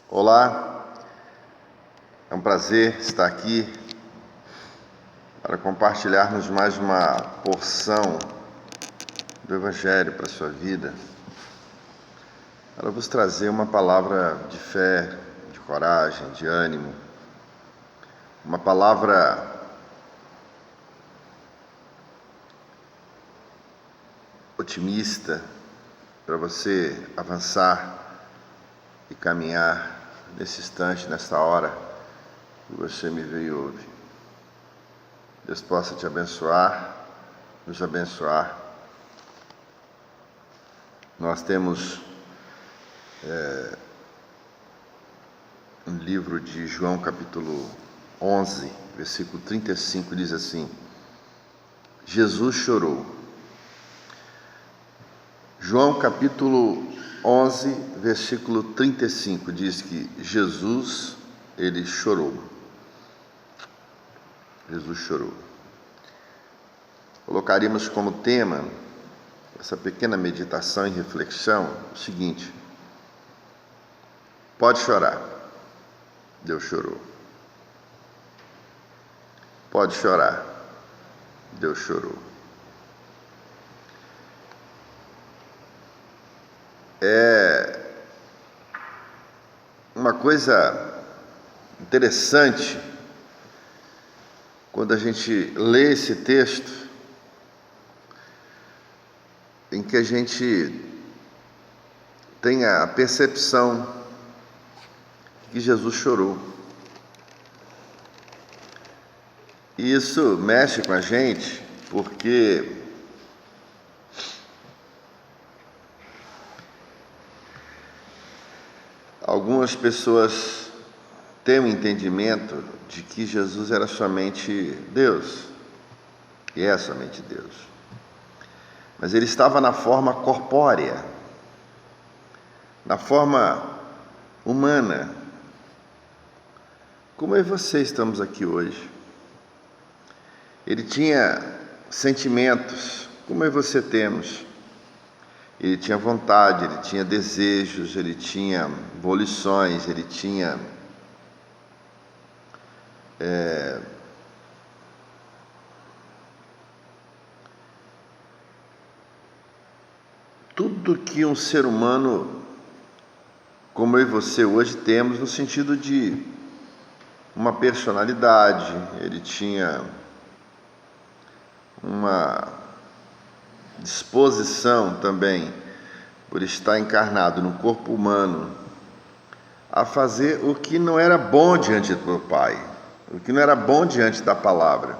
Olá, é um prazer estar aqui para compartilharmos mais uma porção do Evangelho para a sua vida, para vos trazer uma palavra de fé, de coragem, de ânimo, uma palavra otimista para você avançar e caminhar nesse instante, nessa hora que você me vê e ouve. Deus possa te abençoar, nos abençoar. Nós temos um livro de João capítulo 11, versículo 35, diz assim: Jesus chorou. João capítulo 11, versículo 35, diz que Jesus, ele chorou. Jesus chorou. Colocaríamos como tema essa pequena meditação e reflexão o seguinte: pode chorar, Deus chorou. Pode chorar, Deus chorou. É uma coisa interessante quando a gente lê esse texto, em que a gente tem a percepção que Jesus chorou. E isso mexe com a gente, porque algumas pessoas têm um entendimento de que Jesus era somente Deus, e é somente Deus. Mas ele estava na forma corpórea, na forma humana, como eu e você estamos aqui hoje. Ele tinha sentimentos, como eu e você temos. Ele tinha vontade, ele tinha desejos, ele tinha volições, ele tinha tudo que um ser humano como eu e você hoje temos, no sentido de uma personalidade. Ele tinha uma disposição também, por estar encarnado no corpo humano, a fazer o que não era bom diante do Pai, o que não era bom diante da palavra.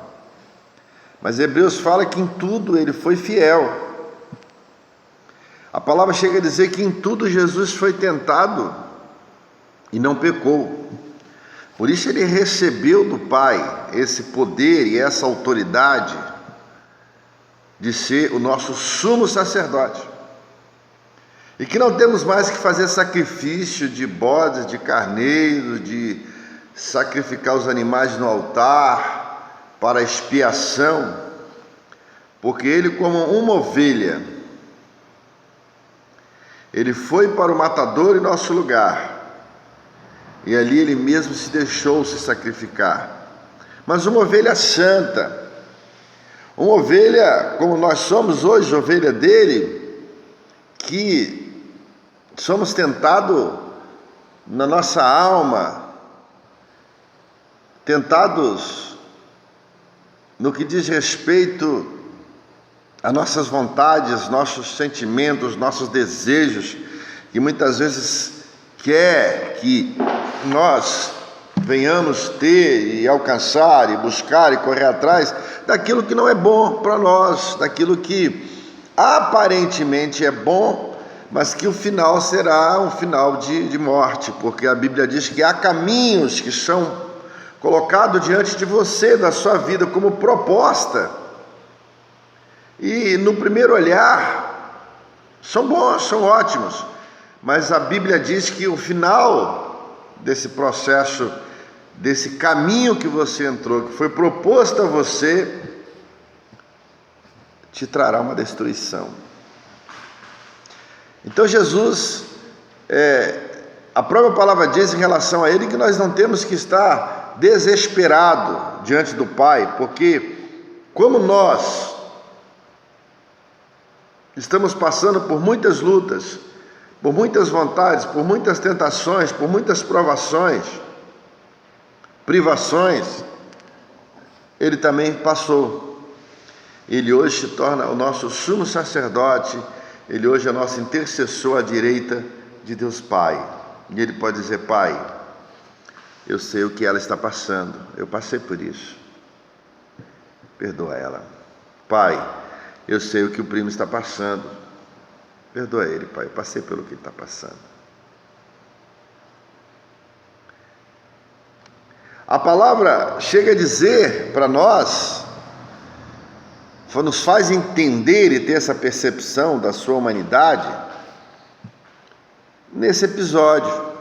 Mas Hebreus fala que em tudo ele foi fiel. A palavra chega a dizer que em tudo Jesus foi tentado e não pecou. Por isso ele recebeu do Pai esse poder e essa autoridade de ser o nosso sumo sacerdote. E que não temos mais que fazer sacrifício de bodes, de carneiros, de sacrificar os animais no altar para expiação, porque ele, como uma ovelha, ele foi para o matador em nosso lugar, e ali ele mesmo se deixou se sacrificar. Mas uma ovelha santa, uma ovelha como nós somos hoje, ovelha dele, que somos tentados na nossa alma, tentados no que diz respeito a nossas vontades, nossos sentimentos, nossos desejos, que muitas vezes quer que nós venhamos ter e alcançar e buscar e correr atrás daquilo que não é bom para nós, daquilo que aparentemente é bom, mas que o final será um final de morte, porque a Bíblia diz que há caminhos que são colocados diante de você, da sua vida, como proposta, e no primeiro olhar são bons, são ótimos, mas a Bíblia diz que o final desse processo, desse caminho que você entrou, que foi proposto a você, te trará uma destruição. Então Jesus A própria palavra diz em relação a ele que nós não temos que estar desesperado diante do Pai, porque como nós estamos passando por muitas lutas, por muitas vontades, por muitas tentações, por muitas provações, privações, ele também passou. Ele hoje se torna o nosso sumo sacerdote, ele hoje é nosso intercessor à direita de Deus Pai. E ele pode dizer: Pai, eu sei o que ela está passando, eu passei por isso, perdoa ela. Pai, eu sei o que o primo está passando, perdoa ele, Pai, eu passei pelo que ele está passando. A palavra chega a dizer para nós, nos faz entender e ter essa percepção da sua humanidade, nesse episódio,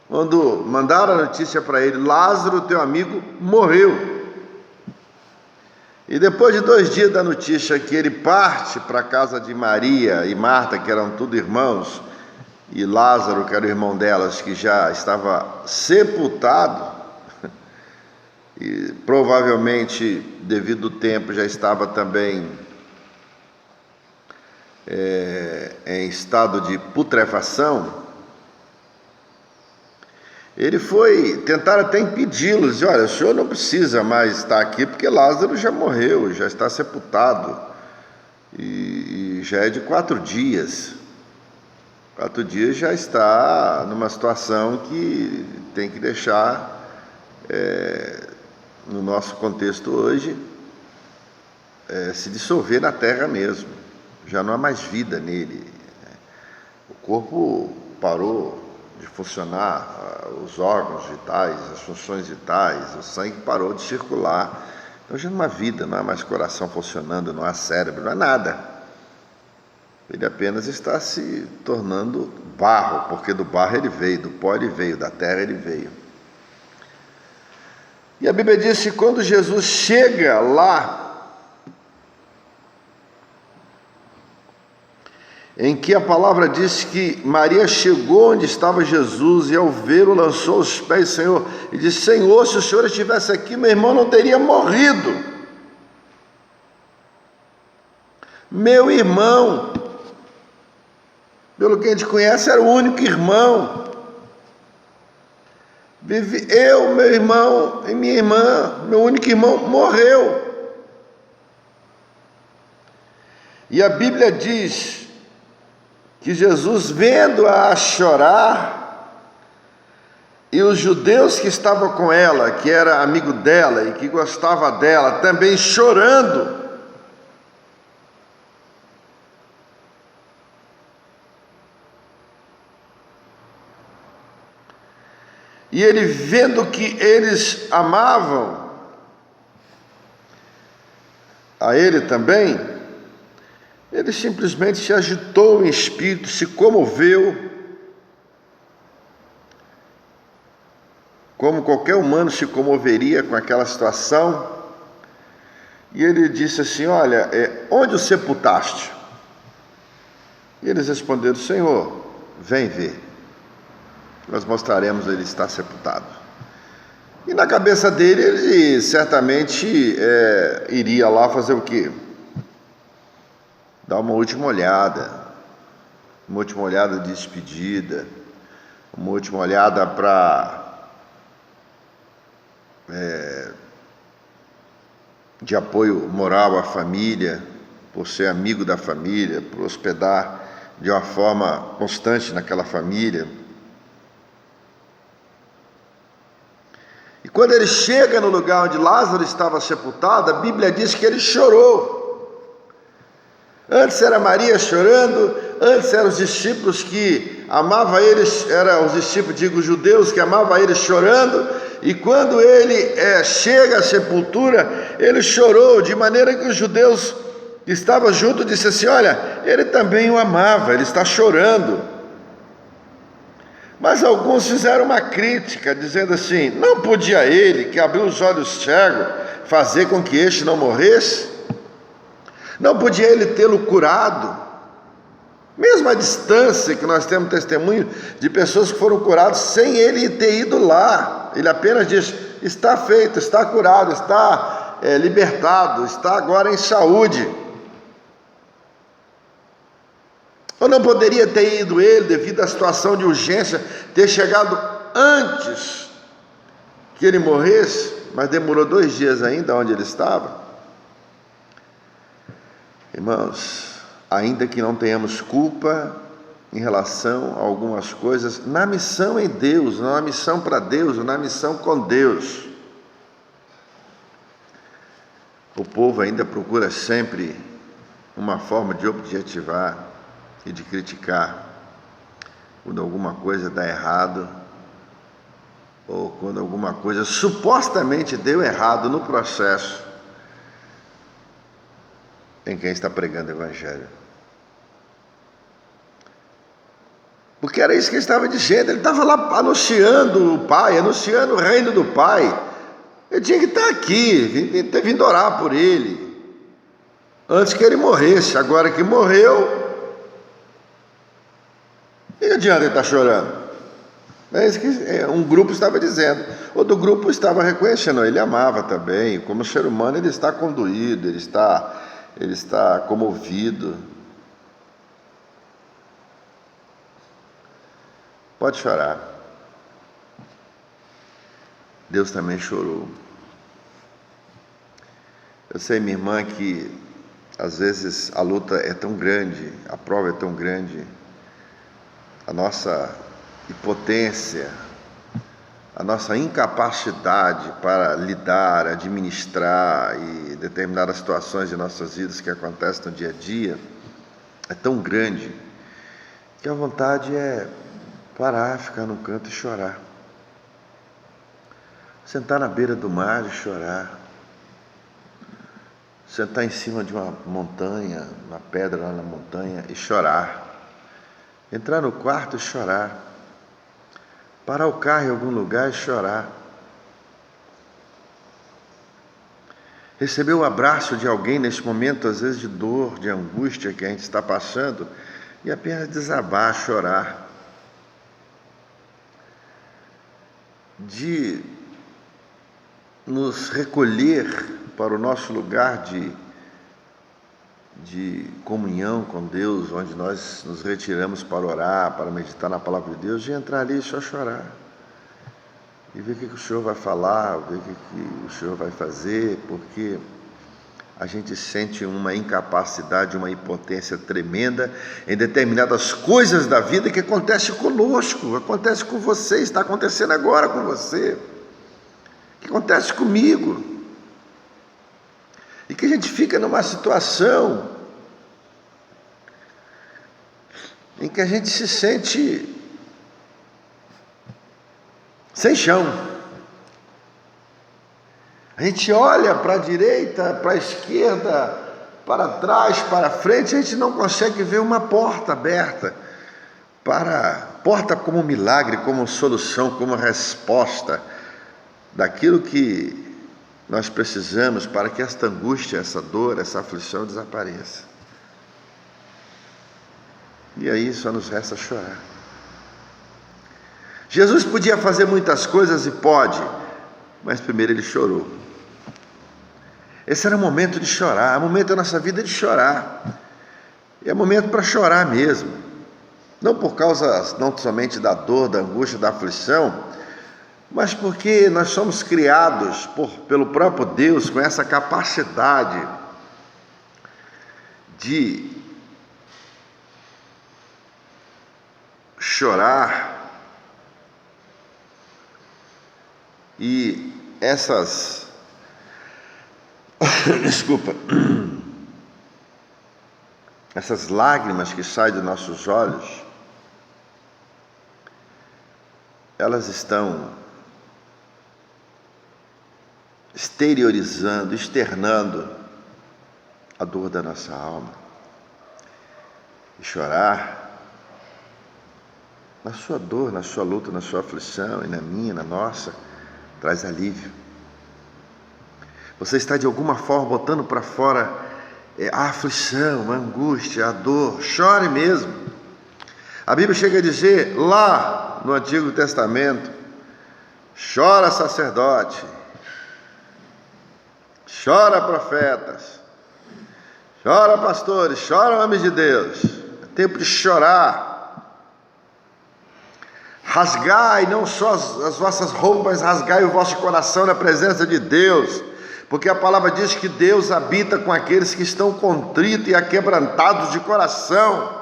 quando mandaram a notícia para ele: Lázaro, teu amigo, morreu. E depois de 2 dias da notícia que ele parte para a casa de Maria e Marta, que eram tudo irmãos, e Lázaro, que era o irmão delas, que já estava sepultado, e provavelmente, devido ao tempo, já estava também em estado de putrefação, ele foi tentar até impedi-los, dizer: olha, o senhor não precisa mais estar aqui, porque Lázaro já morreu, já está sepultado, e já é de 4 dias. 4 dias já está numa situação que tem que deixar, no nosso contexto hoje, se dissolver na terra mesmo. Já não há mais vida nele. O corpo parou de funcionar, os órgãos vitais, as funções vitais, o sangue parou de circular. Então já não há vida, não há mais coração funcionando, não há cérebro, não há nada. Ele apenas está se tornando barro, porque do barro ele veio, do pó ele veio, da terra ele veio. E a Bíblia diz que quando Jesus chega lá, em que a palavra diz que Maria chegou onde estava Jesus e ao vê-lo lançou os pés do Senhor e disse: Senhor, se o Senhor estivesse aqui, meu irmão não teria morrido. Meu irmão, pelo que a gente conhece, era o único irmão. Eu, meu irmão e minha irmã, meu único irmão, morreu. E a Bíblia diz que Jesus, vendo-a chorar, e os judeus que estavam com ela, que era amigo dela e que gostava dela, também chorando, e ele, vendo que eles amavam a ele também, ele simplesmente se agitou em espírito, se comoveu, como qualquer humano se comoveria com aquela situação, e ele disse assim: olha, onde o sepultaste? E eles responderam: Senhor, vem ver, nós mostraremos ele está sepultado. E na cabeça dele, ele certamente iria lá fazer o quê? Dar uma última olhada de despedida, uma última olhada de apoio moral à família, por ser amigo da família, por hospedar de uma forma constante naquela família. E quando ele chega no lugar onde Lázaro estava sepultado, a Bíblia diz que ele chorou. Antes era Maria chorando, antes eram os discípulos que amavam ele, eram os discípulos, os judeus que amavam ele chorando, e quando ele chega à sepultura, ele chorou, de maneira que os judeus que estavam junto disseram assim: olha, ele também o amava, ele está chorando. Mas alguns fizeram uma crítica, dizendo assim: não podia ele, que abriu os olhos cegos, fazer com que este não morresse? Não podia ele tê-lo curado? Mesmo à distância, que nós temos testemunho de pessoas que foram curadas sem ele ter ido lá. Ele apenas diz: está feito, está curado, está libertado, está agora em saúde. Ou não poderia ter ido ele, devido à situação de urgência, ter chegado antes que ele morresse, mas demorou 2 dias ainda onde ele estava? Irmãos, ainda que não tenhamos culpa em relação a algumas coisas, na missão em Deus, na missão para Deus, na missão com Deus, o povo ainda procura sempre uma forma de objetivar e de criticar quando alguma coisa dá errado, ou quando alguma coisa supostamente deu errado no processo em quem está pregando o Evangelho. Porque era isso que ele estava dizendo. Ele estava lá anunciando o Pai, anunciando o reino do Pai. Ele tinha que estar aqui, ter vindo orar por ele, antes que ele morresse. Agora que morreu, não adianta ele estar chorando. É isso que um grupo estava dizendo. Outro grupo estava reconhecendo. Ele amava também. Como ser humano, ele está condoído, ele está comovido. Pode chorar. Deus também chorou. Eu sei, minha irmã, que às vezes a luta é tão grande, a prova é tão grande, a nossa impotência, a nossa incapacidade para lidar, administrar e determinadas situações de nossas vidas que acontecem no dia a dia é tão grande que a vontade é parar, ficar num canto e chorar. Sentar na beira do mar e chorar. Sentar em cima de uma montanha, uma pedra lá na montanha e chorar. Entrar no quarto e chorar. Parar o carro em algum lugar e chorar. Receber o abraço de alguém nesse momento, às vezes de dor, de angústia que a gente está passando, e apenas desabar, chorar. De nos recolher para o nosso lugar de comunhão com Deus, onde nós nos retiramos para orar, para meditar na palavra de Deus, e entrar ali e só chorar. E ver o que o Senhor vai falar, ver o que o Senhor vai fazer, porque a gente sente uma incapacidade, uma impotência tremenda em determinadas coisas da vida que acontece conosco, acontece com você, está acontecendo agora com você, que acontece comigo. E que a gente fica numa situação em que a gente se sente sem chão. A gente olha para a direita, para a esquerda, para trás, para frente, a gente não consegue ver uma porta aberta, porta como milagre, como solução, como resposta daquilo que nós precisamos para que esta angústia, essa dor, essa aflição desapareça. E aí só nos resta chorar. Jesus podia fazer muitas coisas e pode, mas primeiro ele chorou. Esse era o momento de chorar, é o momento da nossa vida de chorar. É momento para chorar mesmo. Não por causa, não somente da dor, da angústia, da aflição, mas porque nós somos criados pelo próprio Deus com essa capacidade de chorar, e essas essas lágrimas que saem dos nossos olhos, elas estão exteriorizando, externando a dor da nossa alma. E chorar na sua dor, na sua luta, na sua aflição, e na minha, na nossa, traz alívio. Você está de alguma forma botando para fora a aflição, a angústia, a dor, chore mesmo. A Bíblia chega a dizer lá no Antigo Testamento: chora sacerdote, chora profetas, chora pastores, chora homens de Deus. É tempo de chorar. Rasgai não só as vossas roupas, rasgai o vosso coração na presença de Deus, porque a palavra diz que Deus habita com aqueles que estão contritos e aquebrantados de coração.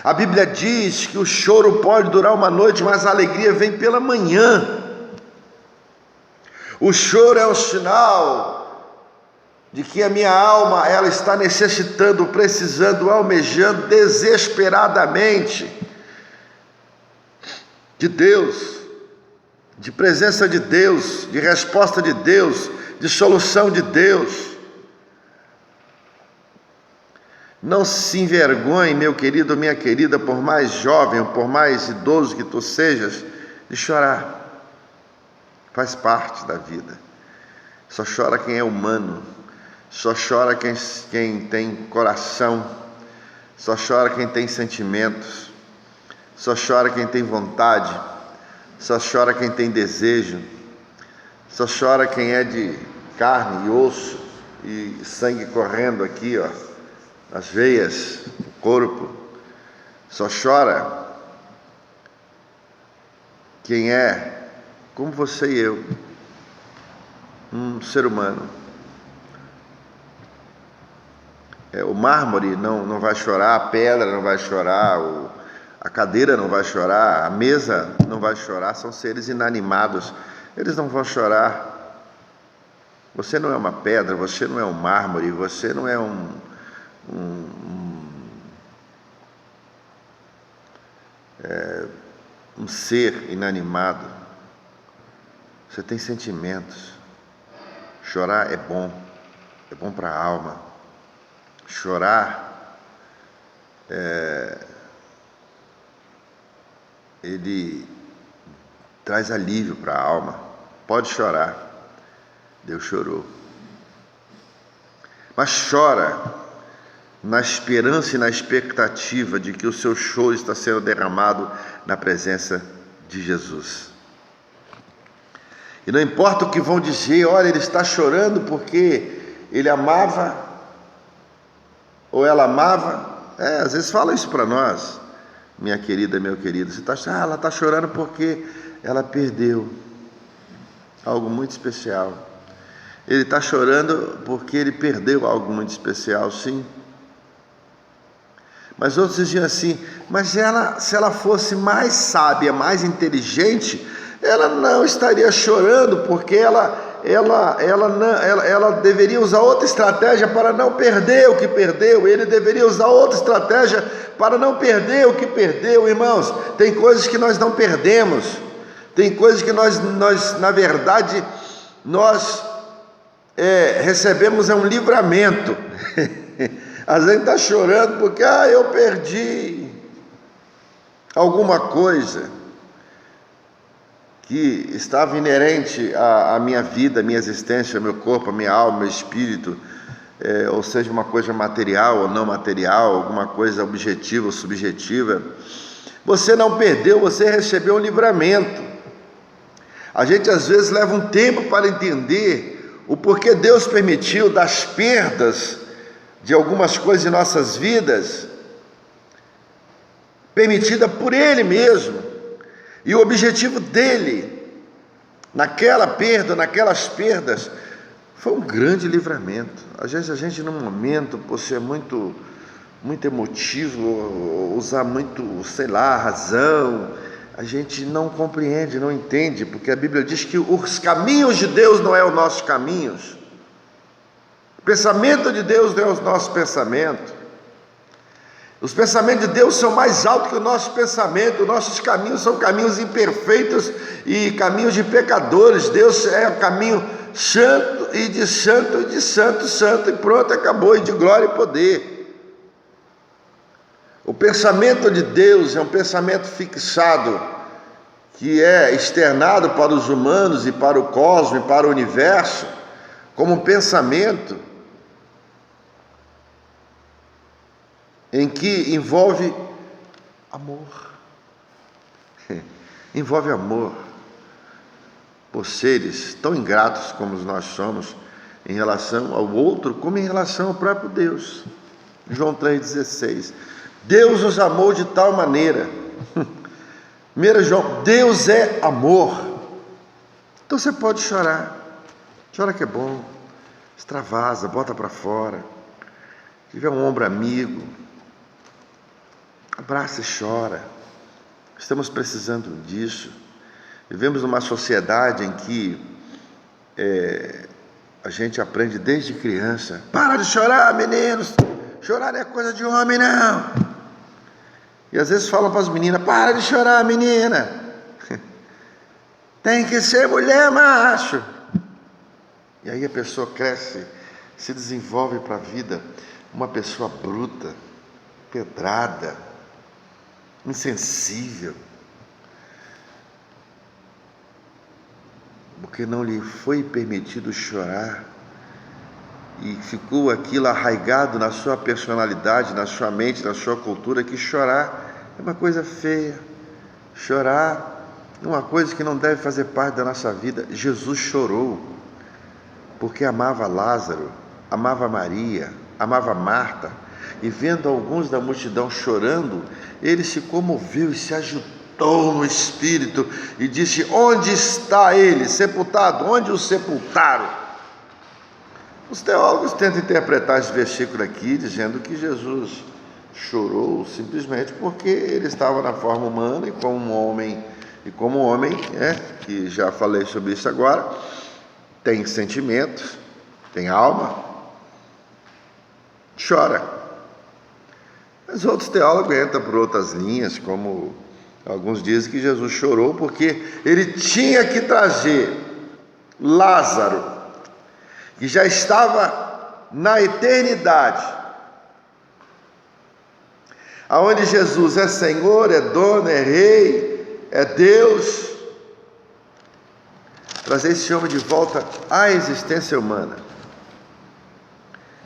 A Bíblia diz que o choro pode durar uma noite, mas a alegria vem pela manhã. O choro é um sinal de que a minha alma, ela está necessitando, precisando, almejando desesperadamente de Deus, de presença de Deus, de resposta de Deus, de solução de Deus. Não se envergonhe, meu querido, minha querida, por mais jovem ou por mais idoso que tu sejas, de chorar. Faz parte da vida. Só chora quem é humano, só chora quem tem coração, só chora quem tem sentimentos, só chora quem tem vontade, só chora quem tem desejo, só chora quem é de carne e osso e sangue correndo aqui, ó, nas veias, no corpo. Só chora quem é como você e eu, um ser humano. O mármore não vai chorar, a pedra não vai chorar, a cadeira não vai chorar, a mesa não vai chorar, são seres inanimados, eles não vão chorar. Você não é uma pedra, você não é um mármore, você não é um ser inanimado. Você tem sentimentos. Chorar é bom para a alma. Chorar ele traz alívio para a alma. Pode chorar. Deus chorou. Mas chora na esperança e na expectativa de que o seu choro está sendo derramado na presença de Jesus. E não importa o que vão dizer, olha, ele está chorando porque ele amava, ou ela amava. Às vezes fala isso para nós, minha querida, meu querido. Ela está chorando porque ela perdeu algo muito especial. Ele está chorando porque ele perdeu algo muito especial, sim. Mas outros diziam assim: mas ela, se ela fosse mais sábia, mais inteligente, ela não estaria chorando, porque ela deveria usar outra estratégia para não perder o que perdeu. Ele deveria usar outra estratégia para não perder o que perdeu. Irmãos, tem coisas que nós não perdemos, tem coisas que nós na verdade, nós recebemos um livramento. Às vezes está chorando porque eu perdi alguma coisa que estava inerente à minha vida, à minha existência, ao meu corpo, à minha alma, ao meu espírito, ou seja, uma coisa material ou não material, alguma coisa objetiva ou subjetiva. Você não perdeu, você recebeu um livramento. A gente às vezes leva um tempo para entender o porquê Deus permitiu das perdas de algumas coisas em nossas vidas, permitida por Ele mesmo, e o objetivo dele, naquela perda, naquelas perdas, foi um grande livramento. Às vezes a gente num momento, por ser muito emotivo, usar muito, a razão, a gente não compreende, não entende, porque a Bíblia diz que os caminhos de Deus não é os nossos caminhos. O pensamento de Deus não é o nosso pensamento. Os pensamentos de Deus são mais altos que o nosso pensamento. Os nossos caminhos são caminhos imperfeitos e caminhos de pecadores. Deus é o caminho santo e de santo, e pronto, acabou, e de glória e poder. O pensamento de Deus é um pensamento fixado, que é externado para os humanos e para o cosmos e para o universo, como um pensamento em que envolve amor. Envolve amor por seres tão ingratos como nós somos em relação ao outro, como em relação ao próprio Deus. João 3,16. Deus nos amou de tal maneira. 1 João, Deus é amor. Então você pode chorar. Chora que é bom. Extravasa, bota para fora. Se tiver um ombro amigo, abraça e chora. Estamos precisando disso. Vivemos numa sociedade em que a gente aprende desde criança: para de chorar, meninos, chorar não é coisa de homem, não. E às vezes falam para as meninas: para de chorar, menina, tem que ser mulher macho. E aí a pessoa cresce, se desenvolve para a vida uma pessoa bruta, pedrada, insensível, porque não lhe foi permitido chorar, e ficou aquilo arraigado na sua personalidade, na sua mente, na sua cultura, que chorar é uma coisa feia, chorar é uma coisa que não deve fazer parte da nossa vida. Jesus chorou porque amava Lázaro, amava Maria, amava Marta, e vendo alguns da multidão chorando, ele se comoveu e se agitou no espírito e disse: onde está ele? Sepultado. Onde o sepultaram? Os teólogos tentam interpretar esse versículo aqui dizendo que Jesus chorou simplesmente porque ele estava na forma humana e como um homem, que já falei sobre isso agora, tem sentimentos, tem alma, chora. Mas outros teólogos entram por outras linhas, como alguns dizem que Jesus chorou porque ele tinha que trazer Lázaro, que já estava na eternidade, aonde Jesus é Senhor, é dono, é Rei, é Deus, trazer esse homem de volta à existência humana.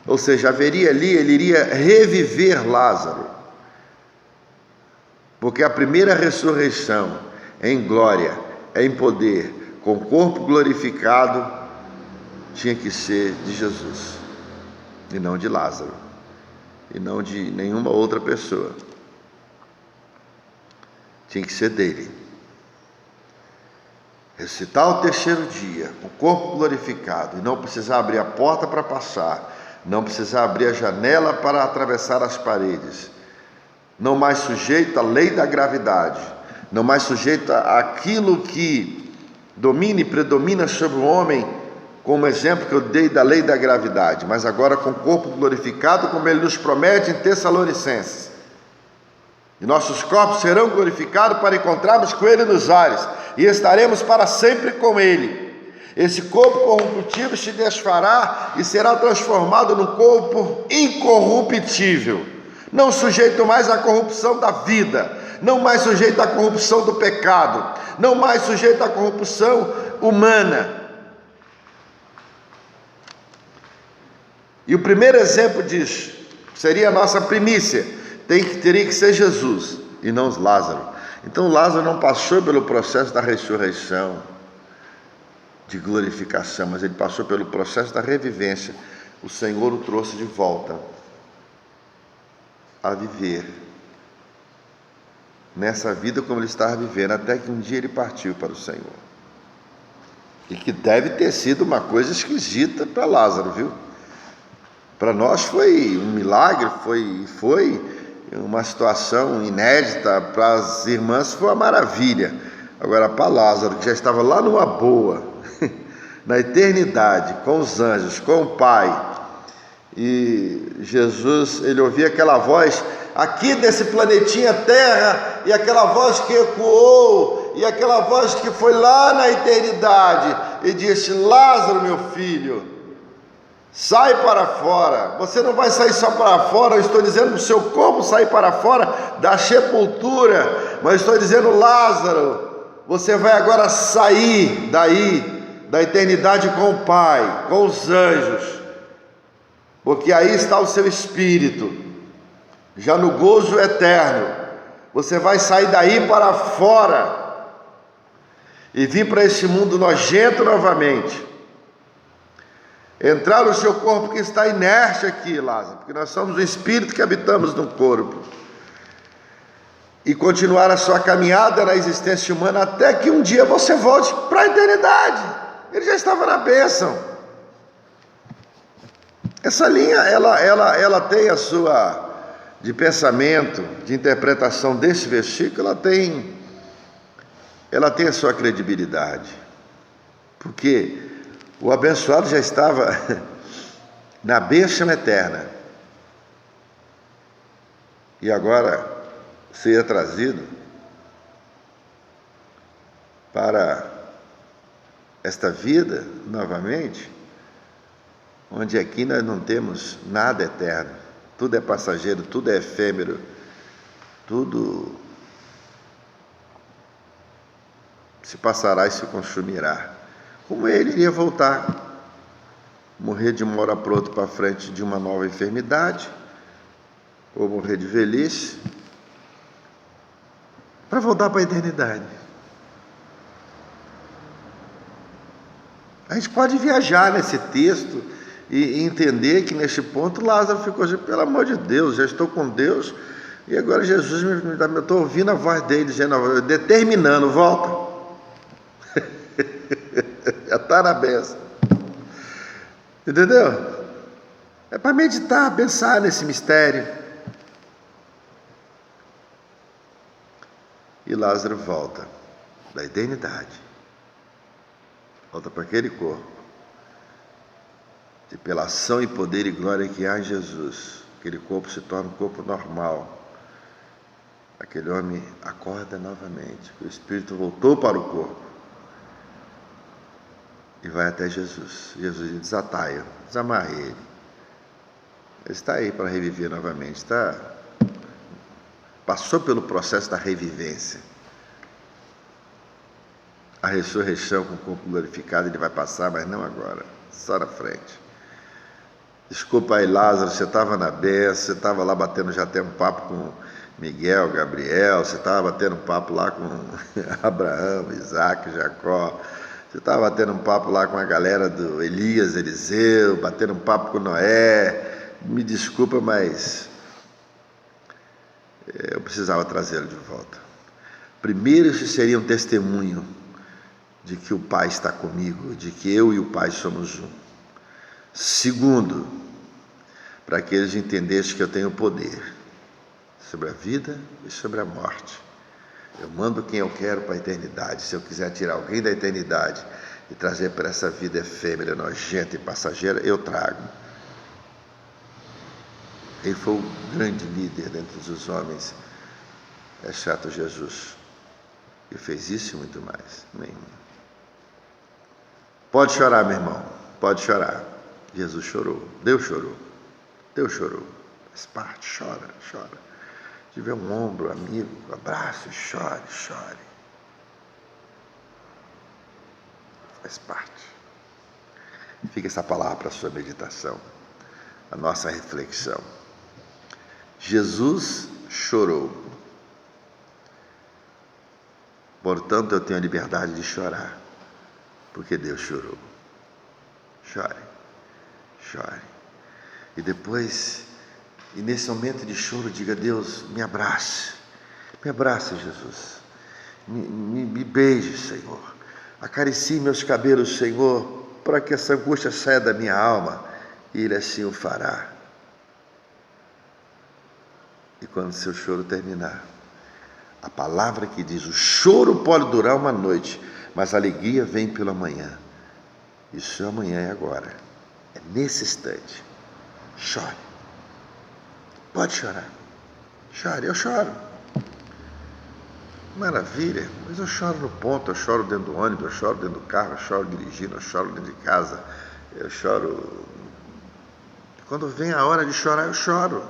Ou seja, haveria ali, ele iria reviver Lázaro, porque a primeira ressurreição em glória, em poder, com corpo glorificado, tinha que ser de Jesus, e não de Lázaro, e não de nenhuma outra pessoa. Tinha que ser dele. Ressuscitar o terceiro dia, o corpo glorificado, e não precisar abrir a porta para passar, não precisar abrir a janela para atravessar as paredes, não mais sujeito à lei da gravidade, não mais sujeito àquilo que domina e predomina sobre o homem, como exemplo que eu dei da lei da gravidade, mas agora com o corpo glorificado, como ele nos promete em Tessalonicenses. E nossos corpos serão glorificados para encontrarmos com ele nos ares, e estaremos para sempre com ele. Esse corpo corruptível se desfará e será transformado num corpo incorruptível, não sujeito mais à corrupção da vida, não mais sujeito à corrupção do pecado, não mais sujeito à corrupção humana. E o primeiro exemplo disso seria a nossa primícia, teria que ser Jesus e não Lázaro. Então Lázaro não passou pelo processo da ressurreição, de glorificação, mas ele passou pelo processo da revivência. O Senhor o trouxe de volta a viver nessa vida como ele estava vivendo, até que um dia ele partiu para o Senhor. E que deve ter sido uma coisa esquisita para Lázaro, viu? Para nós foi um milagre, foi uma situação inédita, para as irmãs foi uma maravilha. Agora para Lázaro, que já estava lá numa boa, na eternidade, com os anjos, com o Pai, e Jesus, ele ouvia aquela voz aqui desse planetinha Terra, e aquela voz que ecoou, e aquela voz que foi lá na eternidade, e disse: Lázaro, meu filho, sai para fora. Você não vai sair só para fora, eu estou dizendo o seu corpo sair para fora da sepultura, mas estou dizendo: Lázaro, você vai agora sair daí, da eternidade com o Pai, com os anjos, porque aí está o seu espírito. já no gozo eterno. Você vai sair daí para fora e vir para esse mundo nojento novamente. Entrar no seu corpo que está inerte aqui, Lázaro, porque nós somos o espírito que habitamos no corpo. E continuar a sua caminhada na existência humana até que um dia você volte para a eternidade. Ele já estava na bênção. Essa linha, ela tem a sua, de pensamento, de interpretação desse versículo, ela tem a sua credibilidade. Porque o abençoado já estava na bênção eterna. E agora seria trazido para esta vida novamente, onde aqui nós não temos nada eterno, tudo é passageiro, tudo é efêmero, tudo se passará e se consumirá. Como ele iria voltar, morrer de uma hora para outra para frente de uma nova enfermidade, ou morrer de velhice, para voltar para a eternidade. A gente pode viajar nesse texto e entender que neste ponto Lázaro ficou assim, pelo amor de Deus, já estou com Deus, e agora Jesus eu estou ouvindo a voz dele dizendo, determinando, volta. Já está na bênção. Entendeu? É para meditar, pensar nesse mistério. E Lázaro volta da eternidade, volta para aquele corpo, e pela ação e poder e glória que há em Jesus, aquele corpo se torna um corpo normal, aquele homem acorda novamente, o Espírito voltou para o corpo, e vai até Jesus. Jesus desataia, desamarra ele. Ele está aí para reviver novamente, passou pelo processo da revivência. A ressurreição com o corpo glorificado ele vai passar, mas não agora, só na frente. Desculpa aí, Lázaro, você estava na bênção, você estava lá batendo já até um papo com Miguel, Gabriel, você estava batendo um papo lá com Abraão, Isaac, Jacó, você estava batendo um papo lá com a galera do Elias, Eliseu, batendo um papo com Noé. Me desculpa, mas eu precisava trazê-lo de volta. Primeiro, isso seria um testemunho de que o Pai está comigo, de que eu e o Pai somos um. Segundo, para que eles entendessem que eu tenho poder sobre a vida e sobre a morte. Eu mando quem eu quero para a eternidade. Se eu quiser tirar alguém da eternidade e trazer para essa vida efêmera, nojenta e passageira, eu trago. Ele foi o grande líder dentre os homens, exceto Jesus. E fez isso e muito mais. Amém. Pode chorar, meu irmão, pode chorar. Jesus chorou, Deus chorou, Deus chorou. Faz parte, chora, chora. Se tiver um ombro, amigo, abraço, chore, chore. Faz parte. Fica essa palavra para a sua meditação, a nossa reflexão. Jesus chorou. Portanto, eu tenho a liberdade de chorar, porque Deus chorou. Chore, chore. E depois, e nesse momento de choro, diga: Deus, me abrace, Jesus. Me beije, Senhor. Acaricie meus cabelos, Senhor, para que essa angústia saia da minha alma, e Ele assim o fará. E quando seu choro terminar, a palavra que diz: o choro pode durar uma noite, mas a alegria vem pela manhã. Isso é amanhã e agora. É nesse instante. Chore. Pode chorar. Chore, eu choro. Maravilha, mas eu choro no ponto, eu choro dentro do ônibus, eu choro dentro do carro, eu choro dirigindo, eu choro dentro de casa, eu choro. Quando vem a hora de chorar, eu choro.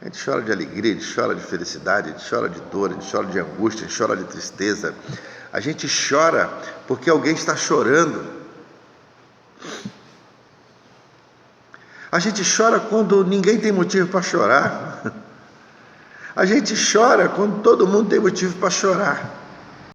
A gente chora de alegria, a gente chora de felicidade, a gente chora de dor, a gente chora de angústia, a gente chora de tristeza. A gente chora porque alguém está chorando. A gente chora quando ninguém tem motivo para chorar. A gente chora quando todo mundo tem motivo para chorar.